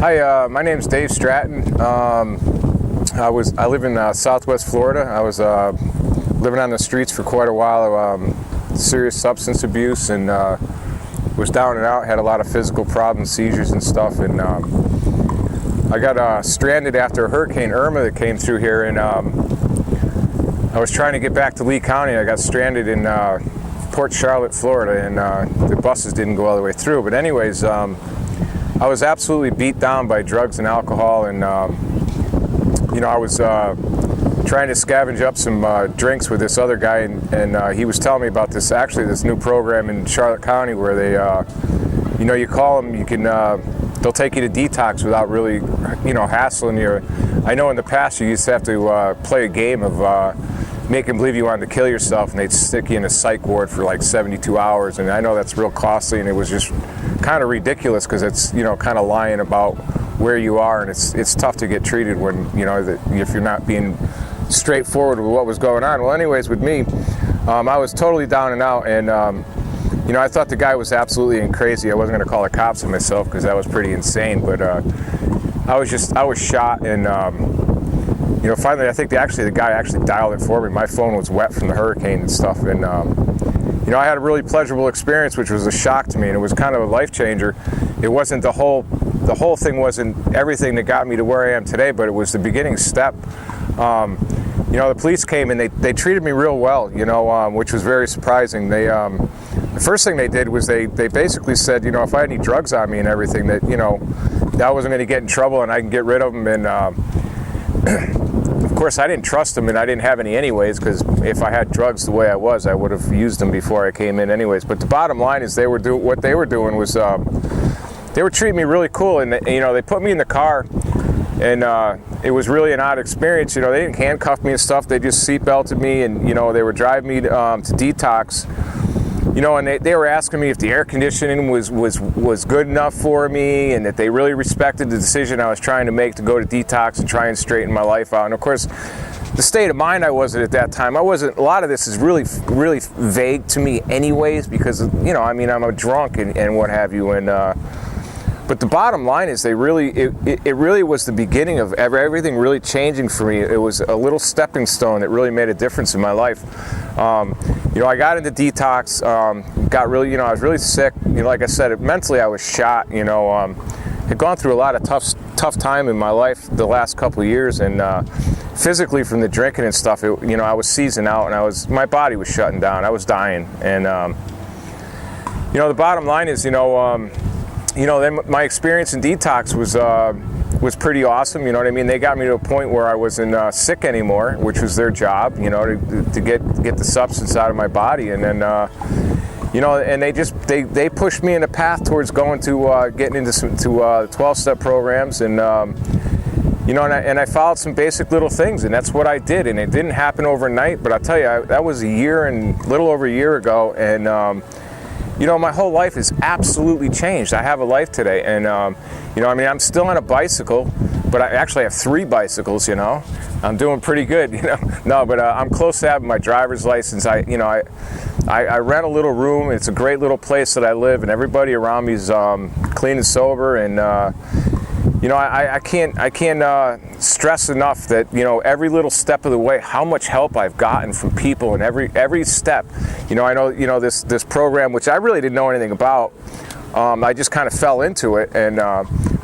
Hi, my name's Dave Stratton. I live in Southwest Florida. I was living on the streets for quite a while. Serious substance abuse, and was down and out. Had a lot of physical problems, seizures and stuff. And I got stranded after Hurricane Irma that came through here, and I was trying to get back to Lee County. I got stranded in Port Charlotte, Florida, and the buses didn't go all the way through. But anyways, I was absolutely beat down by drugs and alcohol, and I was trying to scavenge up some drinks with this other guy, and he was telling me about this new program in Charlotte County where they, you call them, they'll take you to detox without really, hassling you. I know in the past you used to have to play a game of making believe you wanted to kill yourself, and they'd stick you in a psych ward for like 72 hours, and I know that's real costly, and it was just kind of ridiculous because it's, kind of lying about where you are, and it's tough to get treated when, if you're not being straightforward with what was going on. Well, anyways, with me, I was totally down and out, and I thought the guy was absolutely crazy. I wasn't going to call the cops on myself because that was pretty insane, but I was shot, and finally I think the guy actually dialed it for me. My phone was wet from the hurricane and stuff, and I had a really pleasurable experience, which was a shock to me, and it was kind of a life changer. It wasn't the whole thing wasn't everything that got me to where I am today, but it was the beginning step. The police came and they treated me real well, which was very surprising. They the first thing they did was they basically said, if I had any drugs on me and everything, that that I wasn't going to get in trouble and I can get rid of them. And of course, I didn't trust them, and I didn't have any anyways, because if I had drugs the way I was, I would have used them before I came in anyways. But the bottom line is what they were doing was they were treating me really cool, and they put me in the car, and it was really an odd experience. They didn't handcuff me and stuff. They just seatbelted me, and they were driving me to detox. And they were asking me if the air conditioning was good enough for me, and that they really respected the decision I was trying to make to go to detox and try and straighten my life out. And of course, the state of mind I was in at that time, a lot of this is really, really vague to me anyways, because, I'm a drunk and what have you. And but the bottom line is it really was the beginning of everything really changing for me. It was a little stepping stone that really made a difference in my life. I got into detox, got really, I was really sick. Like I said, mentally I was shot. Had gone through a lot of tough time in my life the last couple of years, and physically from the drinking and stuff, I was seizing out, and my body was shutting down. I was dying, and the bottom line is, then my experience in detox was pretty awesome. You know what I mean? They got me to a point where I wasn't sick anymore, which was their job. To get the substance out of my body, and then and they pushed me in a path towards going to getting into 12-step programs, and and I followed some basic little things, and that's what I did. And it didn't happen overnight, but I'll tell you, that was a little over a year ago, and my whole life is absolutely changed. I have a life today, and I'm still on a bicycle, but I actually have 3 bicycles. I'm doing pretty good. No, but I'm close to having my driver's license. I rent a little room. It's a great little place that I live, and everybody around me is clean and sober, and I can't stress enough that every little step of the way, how much help I've gotten from people, and every step. I know this program, which I really didn't know anything about. I just kind of fell into it, and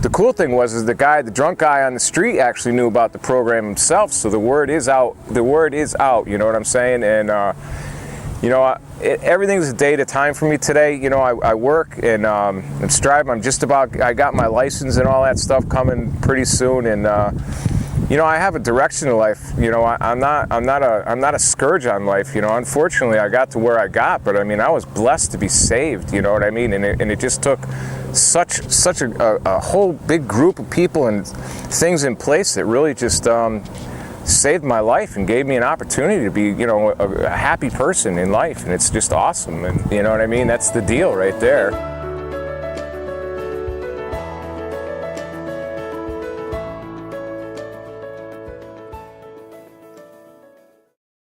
the cool thing was the drunk guy on the street actually knew about the program himself. So the word is out. You know what I'm saying? And everything's a day at a time for me today. I work and strive. I got my license and all that stuff coming pretty soon, and I have a direction in life. I'm not a scourge on life. Unfortunately, I got to where I got, but I was blessed to be saved. You know what I mean? And it just took such a whole big group of people and things in place that really just saved my life and gave me an opportunity to be, a happy person in life, and it's just awesome. And you know what I mean? That's the deal right there.